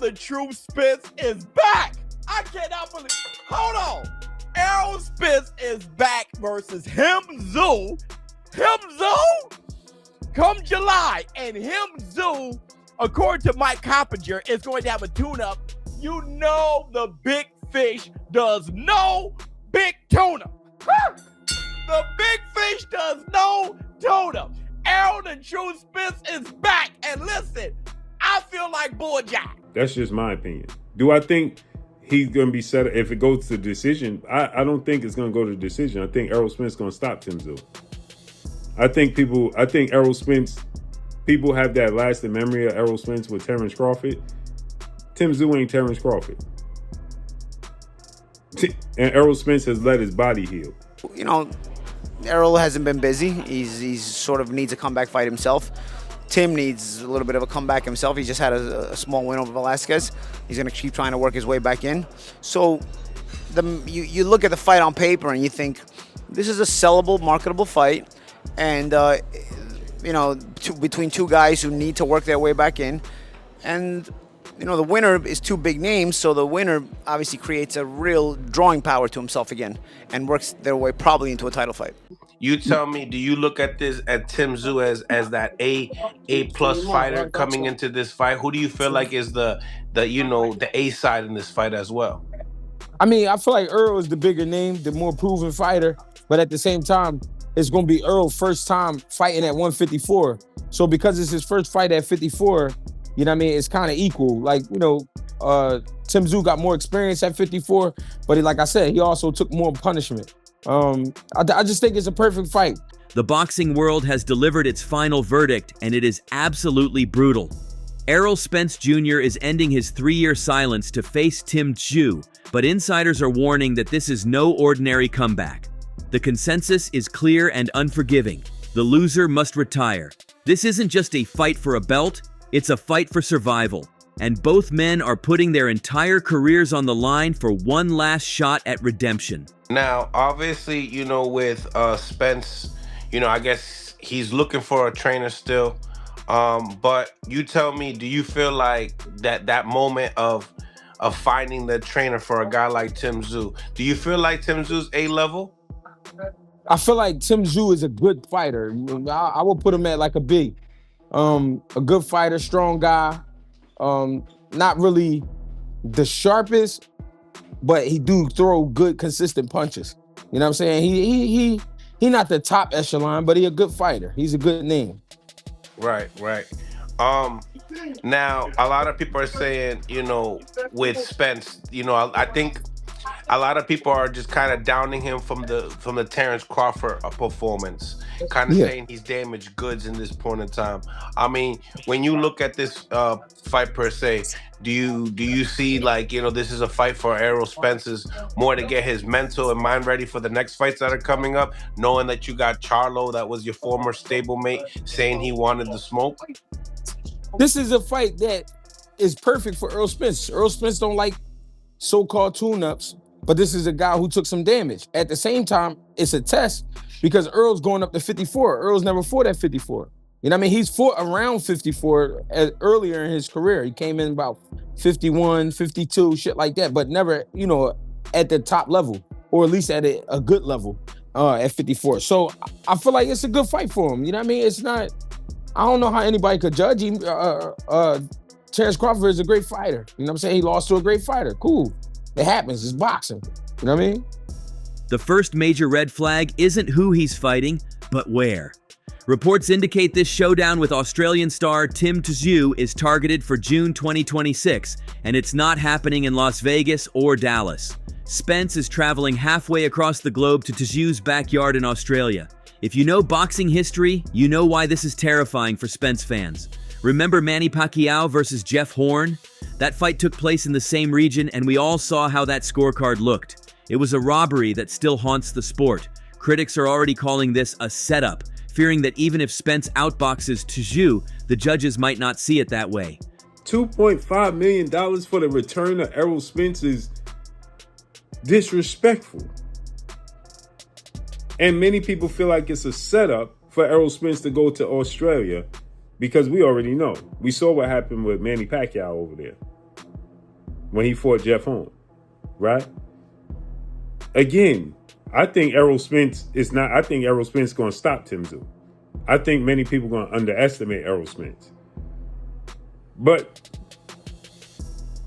the True Spence is back. I cannot believe. Hold on. Errol Spence is back versus Tsyzu. Tsyzu? Come July. And Tsyzu, according to Mike Coppinger, is going to have a tune-up. You know the big fish does no big tune-up. The big fish does no tune-up. Errol the True Spence is back. And listen, I feel like Bull Jack. That's just my opinion. Do I think he's going to be set up? If it goes to decision, I don't think it's going to go to decision. I think Errol Spence is going to stop Tsyzu. I think Errol Spence, people have that lasting memory of Errol Spence with Terrence Crawford. Tsyzu ain't Terrence Crawford. And Errol Spence has let his body heal. You know, Errol hasn't been busy. He's sort of needs a comeback fight himself. Tim needs a little bit of a comeback himself. He just had a small win over Velasquez. He's going to keep trying to work his way back in. So you look at the fight on paper and you think, this is a sellable, marketable fight. And, between two guys who need to work their way back in. And, the winner is two big names. So the winner obviously creates a real drawing power to himself again and works their way probably into a title fight. You tell me, do you look at this at Tsyzu as that A plus fighter coming into this fight? Who do you feel like is the A side in this fight as well? I mean, I feel like Errol is the bigger name, the more proven fighter, but at the same time, it's going to be Errol's first time fighting at 154. So because it's his first fight at 54, it's kind of equal. Like, Tsyzu got more experience at 54, but like I said, he also took more punishment. I just think it's a perfect fight. The boxing world has delivered its final verdict, and it is absolutely brutal. Errol Spence Jr. is ending his 3-year silence to face Tsyzu, but insiders are warning that this is no ordinary comeback. The consensus is clear and unforgiving. The loser must retire. This isn't just a fight for a belt, it's a fight for survival. And both men are putting their entire careers on the line for one last shot at redemption. Now, obviously, with Spence, I guess he's looking for a trainer still. But you tell me, do you feel like that moment of finding the trainer for a guy like Tsyzu, do you feel like Tsyzu's A-level? I feel like Tsyzu is a good fighter. I would put him at like a B. A good fighter, strong guy. Not really the sharpest, but he do throw good, consistent punches. You know what I'm saying? He not the top echelon, but he a good fighter. He's a good name. Right. Now a lot of people are saying, with Spence, I think a lot of people are just kind of downing him from the Terrence Crawford performance, kind of saying he's damaged goods in this point in time. I mean, when you look at this fight per se, do you see like, this is a fight for Errol Spence's more to get his mental and mind ready for the next fights that are coming up, knowing that you got Charlo, that was your former stablemate, saying he wanted the smoke? This is a fight that is perfect for Errol Spence. Errol Spence don't like so-called tune-ups, but this is a guy who took some damage. At the same time, it's a test because Earl's going up to 54. Earl's never fought at 54. You know what I mean? He's fought around 54 earlier in his career. He came in about 51, 52, shit like that, but never, at the top level, or at least at a good level at 54. So I feel like it's a good fight for him. You know what I mean? It's not, I don't know how anybody could judge him. Terrence Crawford is a great fighter. You know what I'm saying? He lost to a great fighter. Cool. It happens. It's boxing. You know what I mean? The first major red flag isn't who he's fighting, but where. Reports indicate this showdown with Australian star Tsyzu is targeted for June 2026, and it's not happening in Las Vegas or Dallas. Spence is traveling halfway across the globe to Tsyzu's backyard in Australia. If you know boxing history, you know why this is terrifying for Spence fans. Remember Manny Pacquiao versus Jeff Horn? That fight took place in the same region, and we all saw how that scorecard looked. It was a robbery that still haunts the sport. Critics are already calling this a setup, fearing that even if Spence outboxes Tsyzu, the judges might not see it that way. $2.5 million for the return of Errol Spence is disrespectful. And many people feel like it's a setup for Errol Spence to go to Australia because we already know. We saw what happened with Manny Pacquiao over there. when he fought Jeff Horn, right? Again, I think Errol Spence is not. I think Errol Spence is going to stop Tsyzu. I think many people are going to underestimate Errol Spence. But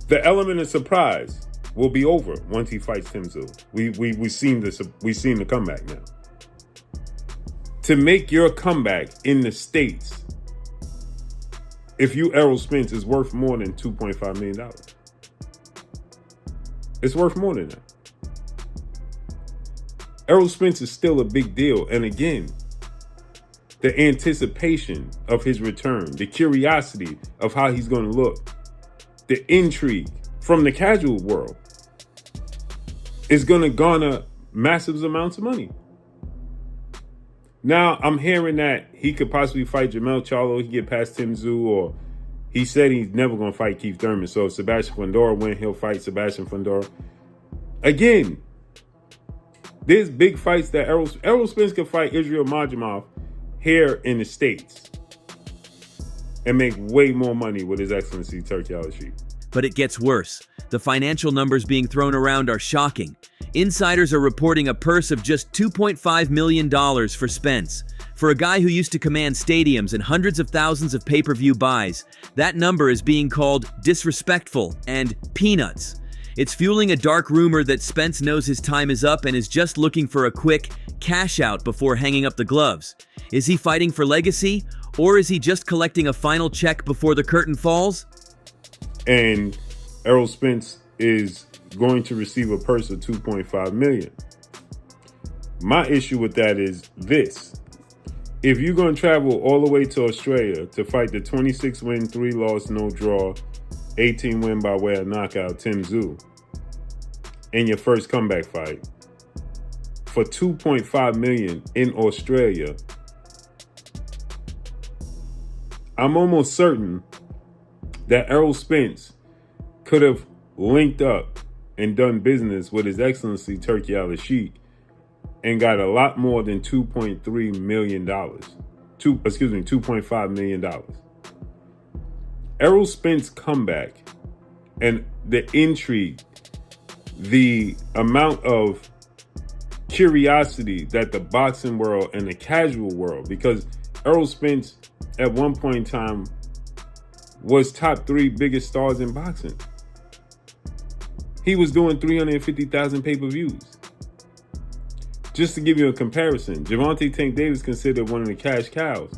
the element of surprise will be over once he fights Tsyzu. We've seen this. We've seen the comeback now. To make your comeback in the States, if you Errol Spence, is worth more than $2.5 million. It's worth more than that. Errol Spence is still a big deal. And again, the anticipation of his return, the curiosity of how he's going to look, the intrigue from the casual world is going to garner massive amounts of money. Now, I'm hearing that he could possibly fight Jermell Charlo, he get past Tsyzu, or he said he's never going to fight Keith Thurman. So if Sebastian Fundora wins, he'll fight Sebastian Fundora. Again, there's big fights that Errol Spence could fight Israel Majimov here in the States and make way more money with His Excellency Turki Al-Sheikh. But it gets worse. The financial numbers being thrown around are shocking. Insiders are reporting a purse of just $2.5 million for Spence. For a guy who used to command stadiums and hundreds of thousands of pay-per-view buys, that number is being called disrespectful and peanuts. It's fueling a dark rumor that Spence knows his time is up and is just looking for a quick cash out before hanging up the gloves. Is he fighting for legacy, or is he just collecting a final check before the curtain falls? And Errol Spence is going to receive a purse of $2.5 million. My issue with that is this. If you're going to travel all the way to Australia to fight the 26-win, 3-loss, no draw, 18-win by way of knockout Tsyzu in your first comeback fight for $2.5 million in Australia, I'm almost certain that Errol Spence could have linked up and done business with His Excellency Turki Al-Sheikh and got a lot more than $2.3 million. $2.5 million. Errol Spence comeback and the intrigue, the amount of curiosity that the boxing world and the casual world, because Errol Spence at one point in time was top 3 biggest stars in boxing. He was doing 350,000 pay-per-views. Just to give you a comparison, Gervonta Tank Davis considered one of the cash cows.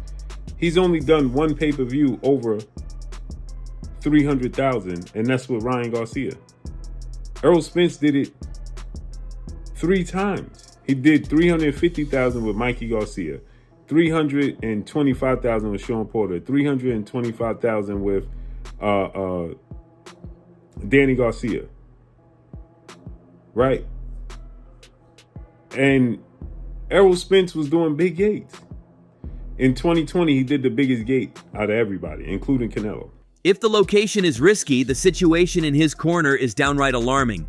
He's only done one pay-per-view over 300,000, and that's with Ryan Garcia. Errol Spence did it 3 times. He did 350,000 with Mikey Garcia, 325,000 with Sean Porter, 325,000 with Danny Garcia. Right? And Errol Spence was doing big gates. In 2020, he did the biggest gate out of everybody, including Canelo. If the location is risky, the situation in his corner is downright alarming.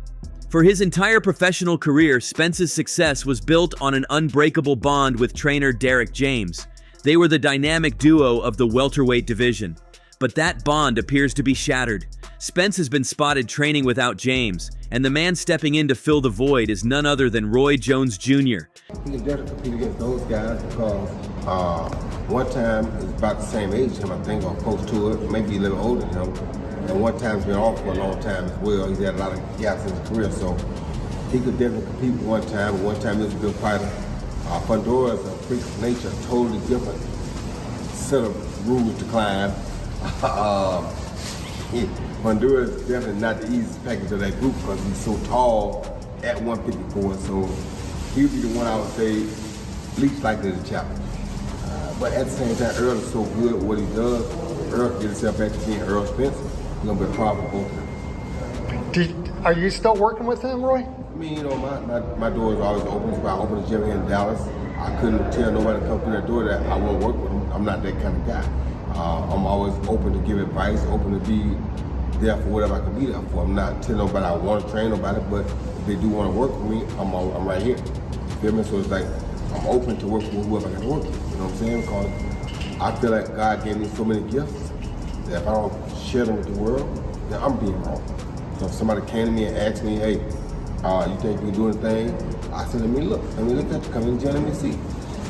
For his entire professional career, Spence's success was built on an unbreakable bond with trainer Derek James. They were the dynamic duo of the welterweight division. But that bond appears to be shattered. Spence has been spotted training without James, and the man stepping in to fill the void is none other than Roy Jones Jr. He can definitely compete against those guys because one time is about the same age as him, I think, or close to it, maybe a little older than him. And one time's been off for a long time as well. He's had a lot of gaps in his career, so he could definitely compete with one time, but one time he was a good fighter. Fundora is a freak of nature, totally different set of rules to climb. Fundora is definitely not the easiest package of that group because he's so tall at 154, so he would be the one I would say least likely to challenge. But at the same time, Earl is so good at what he does. Earl can get himself back to being Errol Spence. He's gonna be a problem for both of them. Are you still working with him, Roy? I mean, you know, my door is always open. If I open a gym here in Dallas, I couldn't tell nobody to come through that door that I won't work with him. I'm not that kind of guy. I'm always open to give advice, open to be there for whatever I can be there for. I'm not telling nobody I want to train nobody, but if they do want to work with me, I'm right here. You feel me? So it's like I'm open to work with whoever I can work with. You know what I'm saying? Because I feel like God gave me so many gifts that if I don't share them with the world, then I'm being wrong. So if somebody came to me and asked me, hey, you think you can do anything? I said, let me look at you, come in the gym, let me see.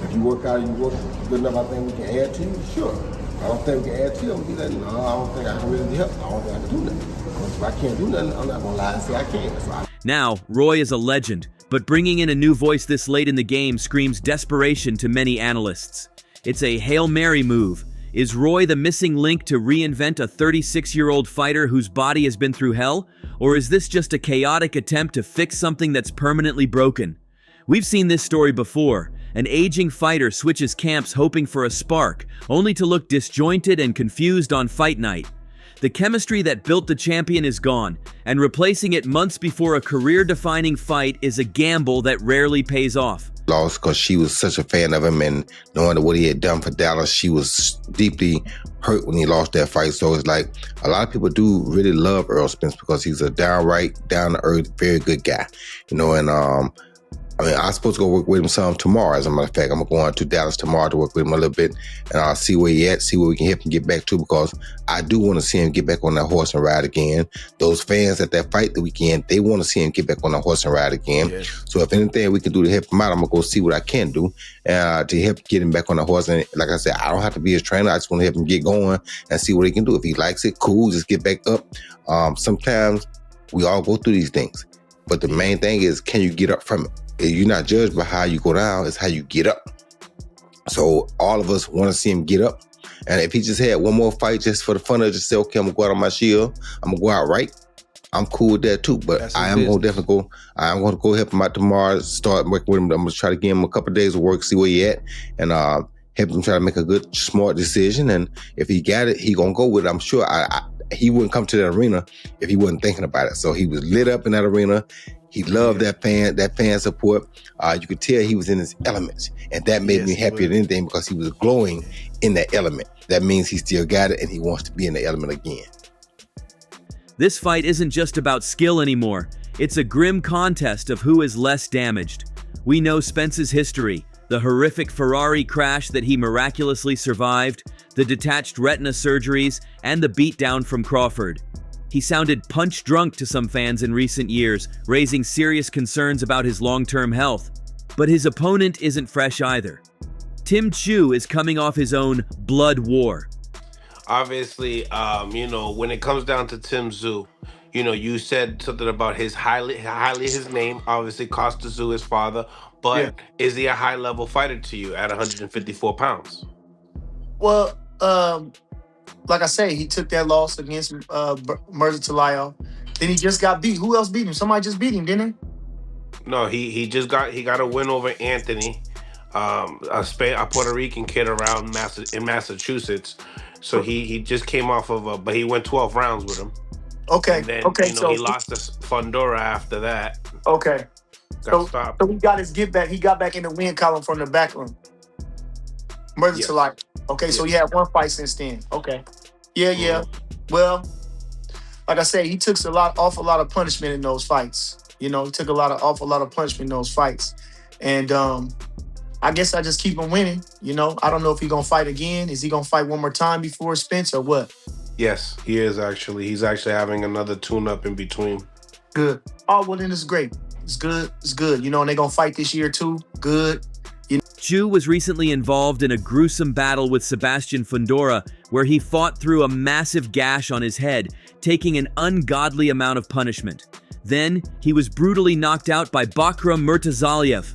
If you work out, you work good enough, I think we can add to you, sure. I don't think we can add to you, I'm gonna be like, no, I don't think I can really help. I don't think I can do nothing. If I can't do nothing, I'm not gonna lie and say I can't. So Now, Roy is a legend, but bringing in a new voice this late in the game screams desperation to many analysts. It's a Hail Mary move. Is Roy the missing link to reinvent a 36-year-old fighter whose body has been through hell? Or is this just a chaotic attempt to fix something that's permanently broken? We've seen this story before. An aging fighter switches camps hoping for a spark, only to look disjointed and confused on fight night. The chemistry that built the champion is gone, and replacing it months before a career-defining fight is a gamble that rarely pays off. Lost because she was such a fan of him, and knowing what he had done for Dallas, she was deeply hurt when he lost that fight. So it's like a lot of people do really love Errol Spence because he's a downright, down-to-earth, very good guy, and I'm supposed to go work with him some tomorrow. As a matter of fact, I'm going to Dallas tomorrow to work with him a little bit, and I'll see where he at, see where we can help him get back to, because I do want to see him get back on that horse and ride again. Those fans at that fight the weekend, they want to see him get back on that horse and ride again. Yes. So if anything we can do to help him out, I'm going to go see what I can do to help get him back on the horse. And like I said, I don't have to be his trainer. I just want to help him get going and see what he can do. If he likes it, cool, just get back up. Sometimes we all go through these things, but the main thing is, can you get up from it? You're not judged by how you go down, it's how you get up. So all of us want to see him get up. And if he just had one more fight just for the fun of it, just say, okay, I'm going to go out on my shield, I'm going to go out right, I'm cool with that too. But I am going to definitely go, I am going to go help him out tomorrow, start working with him. I'm going to try to give him a couple of days of work, see where he at, and help him try to make a good, smart decision. And if he got it, he going to go with it. I'm sure he wouldn't come to that arena if he wasn't thinking about it. So he was lit up in that arena. He loved that fan support. You could tell he was in his elements, and that made me happier than anything because he was glowing in that element. That means he still got it, and he wants to be in the element again. This fight isn't just about skill anymore. It's a grim contest of who is less damaged. We know Spence's history, the horrific Ferrari crash that he miraculously survived, the detached retina surgeries, and the beatdown from Crawford. He sounded punch-drunk to some fans in recent years, raising serious concerns about his long-term health. But his opponent isn't fresh either. Tsyzu is coming off his own blood war. Obviously, when it comes down to Tsyzu, you said something about his highly his name, obviously Costa Tszyu, his father, but is he a high-level fighter to you at 154 pounds? Well, like I say, he took that loss against Murza. Then he just got beat. Who else beat him? Somebody just beat him, didn't he? No, he got a win over Anthony, a Puerto Rican kid around in Massachusetts. So he just came off of but he went 12 rounds with him. Okay. And then, So he lost to Fundora after that. Okay. Got stopped. So he got his get back. He got back in the win column from the back room. Murza. Okay, so he had one fight since then. Okay. Yeah. Well, like I said, he took awful lot of punishment in those fights. He took awful lot of punishment in those fights. And I guess I just keep him winning. I don't know if he's gonna fight again. Is he gonna fight one more time before Spence or what? Yes, he is actually. He's actually having another tune-up in between. Good. Oh, well then it's great. It's good. And they're gonna fight this year too. Good. Tsyzu was recently involved in a gruesome battle with Sebastian Fundora, where he fought through a massive gash on his head, taking an ungodly amount of punishment. Then, he was brutally knocked out by Bakram Murtazaliev.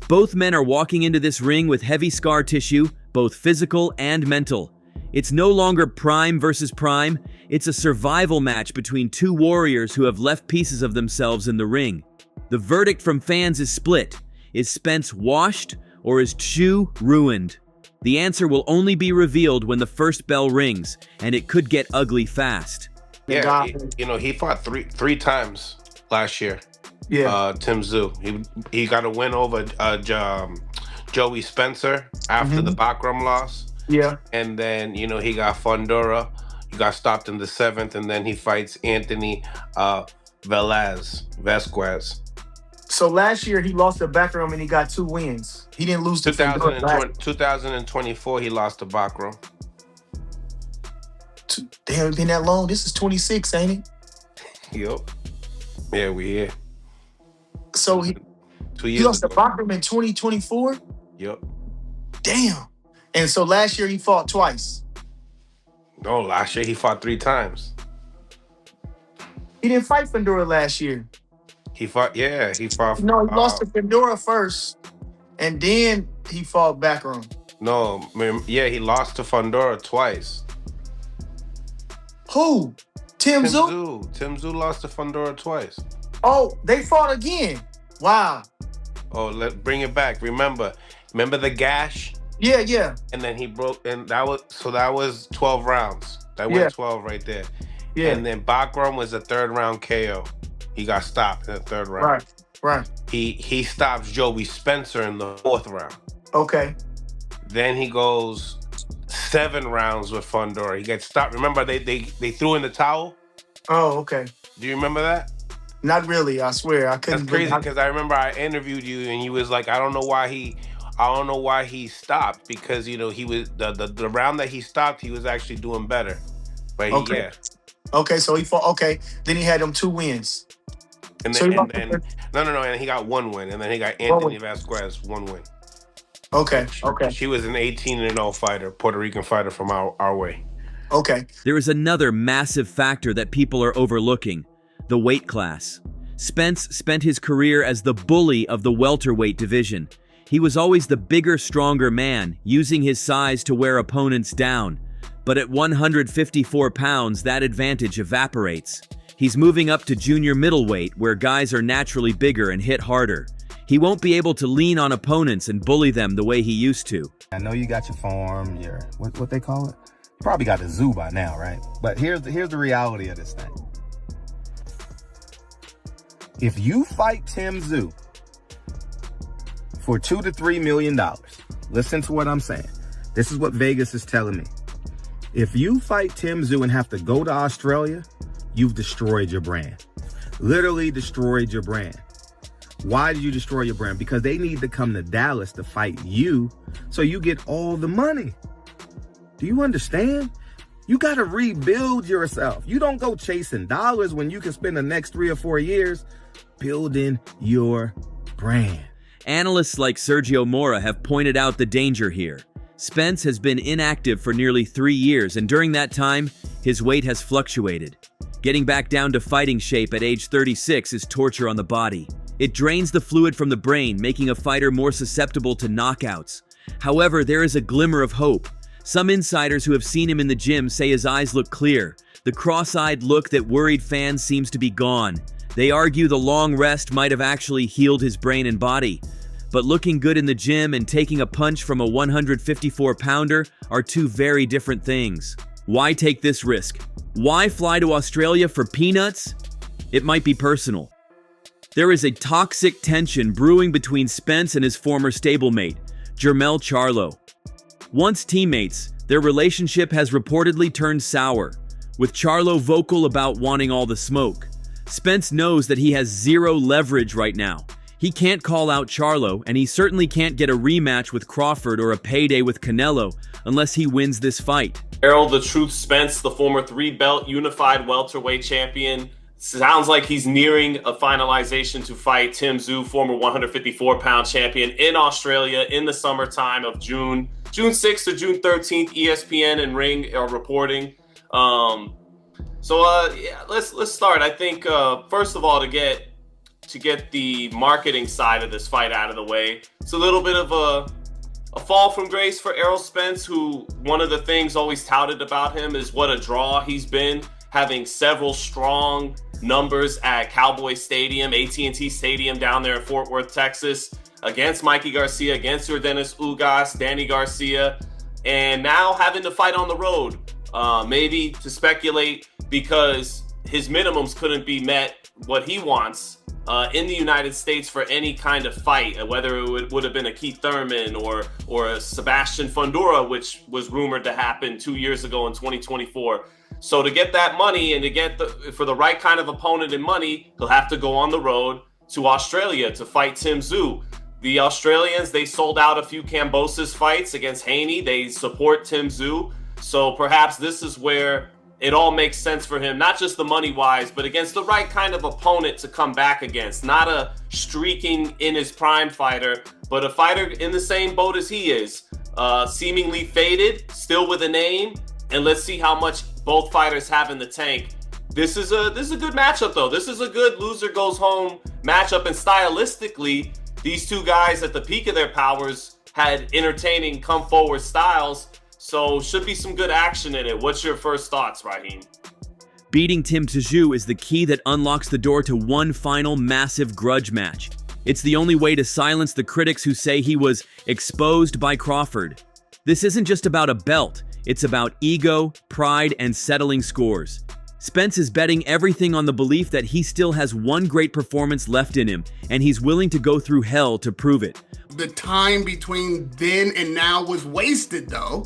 Both men are walking into this ring with heavy scar tissue, both physical and mental. It's no longer prime versus prime, it's a survival match between two warriors who have left pieces of themselves in the ring. The verdict from fans is split. Is Spence washed, or is Tsyzu ruined? The answer will only be revealed when the first bell rings, and it could get ugly fast. Yeah, he fought three times last year. Yeah. Tsyzu. He got a win over Joey Spencer after the Bakram loss. Yeah. And then, he got Fundora. He got stopped in the 7th, and then he fights Anthony Vasquez. So last year he lost to Bakram and he got 2 wins. He didn't lose to 2024 he lost to Bakram. Damn, it been that long. This is 26, ain't it? Yep. Yeah, we here. So he 2 he years lost to ago. Bachram in 2024. Yep. Damn. And so last year he fought twice. No, last year he fought 3 times. He didn't fight Fundora last year. He fought. No, he lost to Fundora first, and then he fought Bachram. No, he lost to Fundora twice. Who? Tsyzu? Tsyzu lost to Fundora twice. Oh, they fought again. Wow. Oh, bring it back. Remember the gash? Yeah. And then he broke, and that was 12 rounds. That went 12 right there. Yeah. And then Bachram was a 3rd round KO. He got stopped in the 3rd round. Right. He stops Joey Spencer in the 4th round. Okay. Then he goes 7 rounds with Fundora. He gets stopped. Remember they threw in the towel? Oh, okay. Do you remember that? Not really. I swear I couldn't. That's crazy because I remember I interviewed you and you was like, I don't know why he stopped, because he was the round that he stopped, he was actually doing better. But Okay, so he fought. Okay, then he had them 2 wins. And So then and he got 1 win, and then he got Anthony Vasquez 1 win. Okay. She was an 18-0 fighter, Puerto Rican fighter from our way. Okay. There is another massive factor that people are overlooking: the weight class. Spence spent his career as the bully of the welterweight division. He was always the bigger, stronger man, using his size to wear opponents down. But at 154 pounds, that advantage evaporates. He's moving up to junior middleweight, where guys are naturally bigger and hit harder. He won't be able to lean on opponents and bully them the way he used to. I know you got your form, your what they call it? You probably got the zoo by now, right? But here's the reality of this thing. If you fight Tsyzu for $2 to $3 million, listen to what I'm saying. This is what Vegas is telling me. If you fight Tsyzu and have to go to Australia, you've destroyed your brand. Literally destroyed your brand. Why did you destroy your brand? Because they need to come to Dallas to fight you so you get all the money. Do you understand? You got to rebuild yourself. You don't go chasing dollars when you can spend the next 3 or 4 years building your brand. Analysts like Sergio Mora have pointed out the danger here. Spence has been inactive for nearly 3 years, and during that time, his weight has fluctuated. Getting back down to fighting shape at age 36 is torture on the body. It drains the fluid from the brain, making a fighter more susceptible to knockouts. However, there is a glimmer of hope. Some insiders who have seen him in the gym say his eyes look clear. The cross-eyed look that worried fans seems to be gone. They argue the long rest might have actually healed his brain and body. But looking good in the gym and taking a punch from a 154-pounder are 2 very different things. Why take this risk? Why fly to Australia for peanuts? It might be personal. There is a toxic tension brewing between Spence and his former stablemate, Jermell Charlo. Once teammates, their relationship has reportedly turned sour, with Charlo vocal about wanting all the smoke. Spence knows that he has zero leverage right now. He can't call out Charlo, and he certainly can't get a rematch with Crawford or a payday with Canelo unless he wins this fight. Errol the Truth Spence, the former 3-belt unified welterweight champion, sounds like he's nearing a finalization to fight Tsyzu, former 154-pound champion, in Australia in the summertime of June 6th to June 13th. ESPN and Ring are reporting. Let's start. I think first of all, to get the marketing side of this fight out of the way, it's a little bit of a fall from grace for Errol Spence, who one of the things always touted about him is what a draw he's been, having several strong numbers at Cowboy Stadium, AT&T Stadium down there in Fort Worth, Texas, against Mikey Garcia, against Yordenis Ugas, Danny Garcia, and now having to fight on the road, maybe to speculate because his minimums couldn't be met, what he wants in the United States for any kind of fight, whether it would have been a Keith Thurman or a Sebastian Fundora, which was rumored to happen 2 years ago in 2024. So to get that money and to get for the right kind of opponent and money, he'll have to go on the road to Australia to fight Tsyzu. The Australians, they sold out a few Kambosos fights against Haney. They support Tsyzu. So perhaps this is where it all makes sense for him, not just the money-wise, but against the right kind of opponent to come back against. Not a streaking in his prime fighter, but a fighter in the same boat as he is. Seemingly faded, still with a name, and let's see how much both fighters have in the tank. This is a good matchup, though. This is a good loser goes home matchup, and stylistically, these two guys at the peak of their powers had entertaining come forward styles, so should be some good action in it. What's your first thoughts, Raheem? Beating Tim Tsyzu is the key that unlocks the door to one final massive grudge match. It's the only way to silence the critics who say he was exposed by Crawford. This isn't just about a belt, it's about ego, pride, and settling scores. Spence is betting everything on the belief that he still has one great performance left in him, and he's willing to go through hell to prove it. The time between then and now was wasted, though.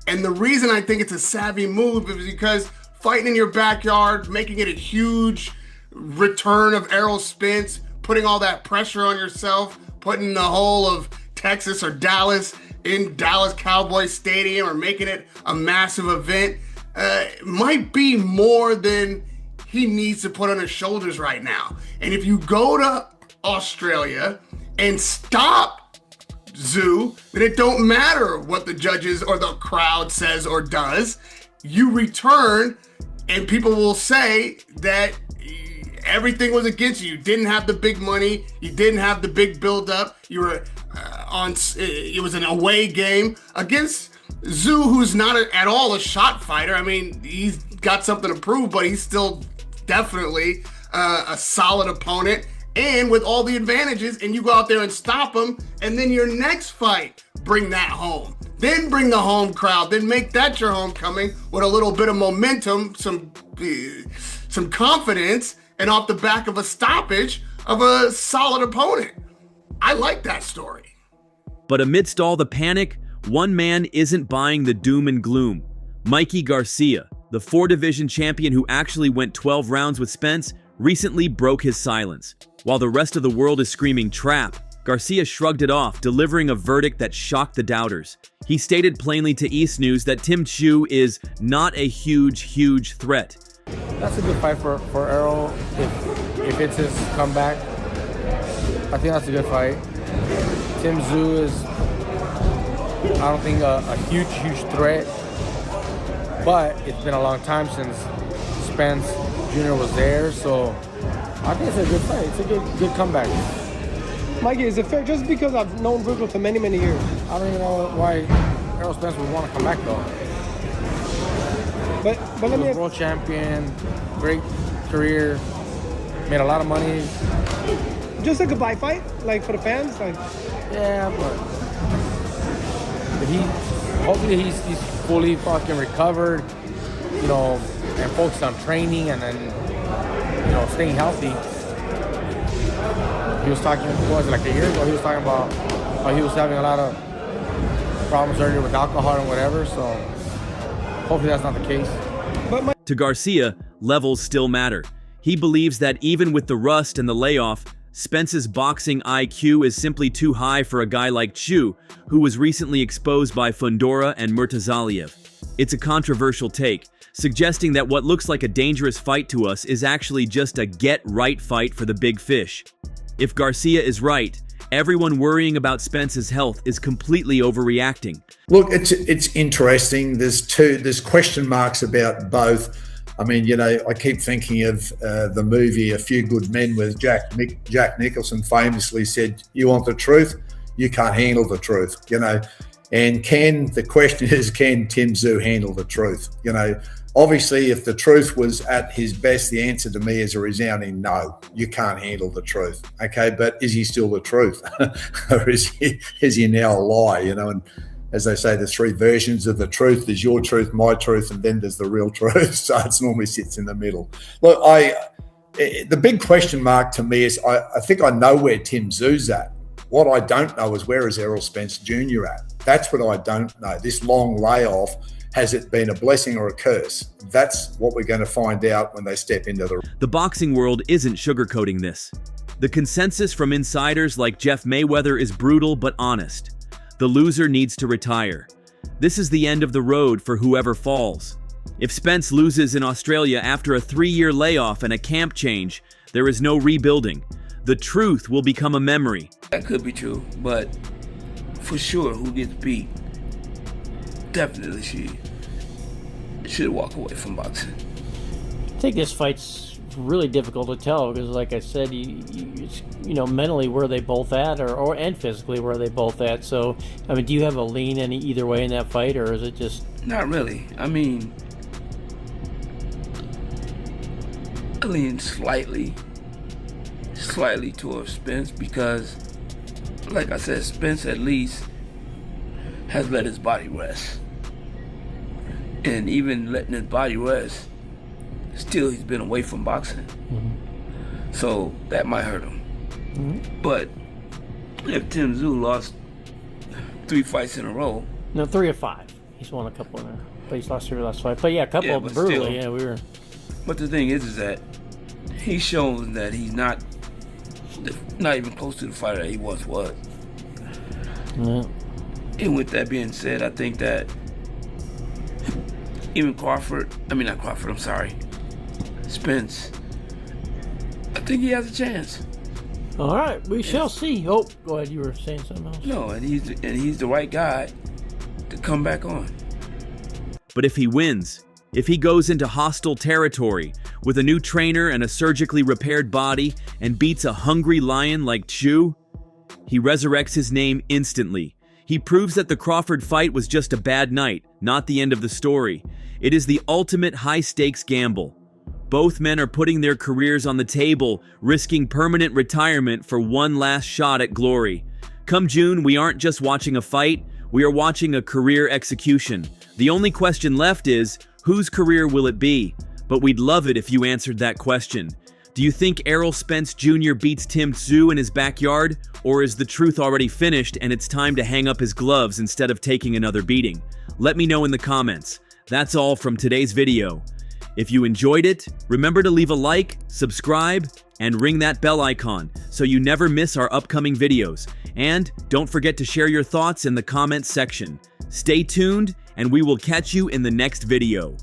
And the reason I think it's a savvy move is because fighting in your backyard, making it a huge return of Errol Spence, putting all that pressure on yourself, putting the whole of Texas or Dallas in Dallas Cowboy Stadium or making it a massive event, might be more than he needs to put on his shoulders right now. And if you go to Australia and stop Tsyzu, then it don't matter what the judges or the crowd says or does. You return and people will say that everything was against you. You didn't have the big money. You didn't have the big build-up. You were it was an away game against Tsyzu, who's not at all a shot fighter. I mean, he's got something to prove, but he's still definitely a solid opponent. And with all the advantages, and you go out there and stop him, and then your next fight, bring that home. Then bring the home crowd. Then make that your homecoming with a little bit of momentum, some confidence, and off the back of a stoppage of a solid opponent. I like that story. But amidst all the panic, one man isn't buying the doom and gloom. Mikey Garcia, the 4-division champion who actually went 12 rounds with Spence, recently broke his silence. While the rest of the world is screaming trap, Garcia shrugged it off, delivering a verdict that shocked the doubters. He stated plainly to East News that Tim Tsyzu is not a huge threat. That's a good fight for Errol. If it's his comeback, I think that's a good fight. Tim Tsyzu is, I don't think, a huge threat, but it's been a long time since Spence Jr. was there, so I think it's a good fight. It's a good comeback. Mikey, is it fair? Just because I've known Virgil for many years. I don't even know why Errol Spence would want to come back, though. But let me... World champion, great career, made a lot of money. Just a goodbye fight, like for the fans, like. Yeah, but hopefully he's fully fucking recovered, you know, and focused on training and then, you know, staying healthy. He was talking, what was it, like a year ago? He was talking about how he was having a lot of problems earlier with alcohol and whatever. So hopefully that's not the case. To Garcia, levels still matter. He believes that even with the rust and the layoff, Spence's boxing IQ is simply too high for a guy like Tsyzu, who was recently exposed by Fundora and Murtazaliev. It's a controversial take, suggesting that what looks like a dangerous fight to us is actually just a get-right fight for the big fish. If Garcia is right, everyone worrying about Spence's health is completely overreacting. Look, it's interesting. There's question marks about both. I mean, you know, I keep thinking of the movie A Few Good Men, where Jack Nicholson famously said, "You want the truth? You can't handle the truth." You know, and the question is, can Tim Tsyzu handle the truth? You know, obviously, if the truth was at his best, the answer to me is a resounding no. You can't handle the truth. Okay, but is he still the truth, or is he now a lie? You know, and as they say, there's 3 versions of the truth. There's your truth, my truth, and then there's the real truth. So it normally sits in the middle. Look, the big question mark to me is I think I know where Tim Tszyu's at. What I don't know is where is Errol Spence Jr. at? That's what I don't know. This long layoff, has it been a blessing or a curse? That's what we're going to find out when they step into The boxing world isn't sugarcoating this. The consensus from insiders like Jeff Mayweather is brutal but honest. The loser needs to retire. This is the end of the road for whoever falls. If Spence loses in Australia after a 3-year layoff and a camp change, there is no rebuilding. The truth will become a memory. That could be true, but for sure, who gets beat, definitely she should walk away from boxing. I think this fight's really difficult to tell because, like I said, you know, mentally where they both at, and physically where they both at. So, I mean, do you have a lean either way in that fight, or is it just? Not really. I mean, I lean slightly towards Spence because, like I said, Spence at least has let his body rest. And even letting his body rest, still he's been away from boxing. Mm-hmm. So that might hurt him. Mm-hmm. But if Tsyzu lost 3 fights in a row. No, 3 of 5. He's won a couple in there. But he's lost 3 last fight. But yeah, a couple of them brutally. Still, yeah, we were. But the thing is that he's shown that he's not even close to the fighter that he once was. Yeah. And with that being said, I think that even Spence, I think he has a chance. All right, we shall see. Oh, go ahead. You were saying something else. No, and he's the right guy to come back on. But if he wins, if he goes into hostile territory with a new trainer and a surgically repaired body and beats a hungry lion like Tsyzu, he resurrects his name instantly. He proves that the Crawford fight was just a bad night, not the end of the story. It is the ultimate high-stakes gamble. Both men are putting their careers on the table, risking permanent retirement for one last shot at glory. Come June, we aren't just watching a fight, we are watching a career execution. The only question left is, whose career will it be? But we'd love it if you answered that question. Do you think Errol Spence Jr. beats Tim Tsyzu in his backyard? Or is the truth already finished and it's time to hang up his gloves instead of taking another beating? Let me know in the comments. That's all from today's video. If you enjoyed it, remember to leave a like, subscribe, and ring that bell icon so you never miss our upcoming videos. And don't forget to share your thoughts in the comments section. Stay tuned, and we will catch you in the next video.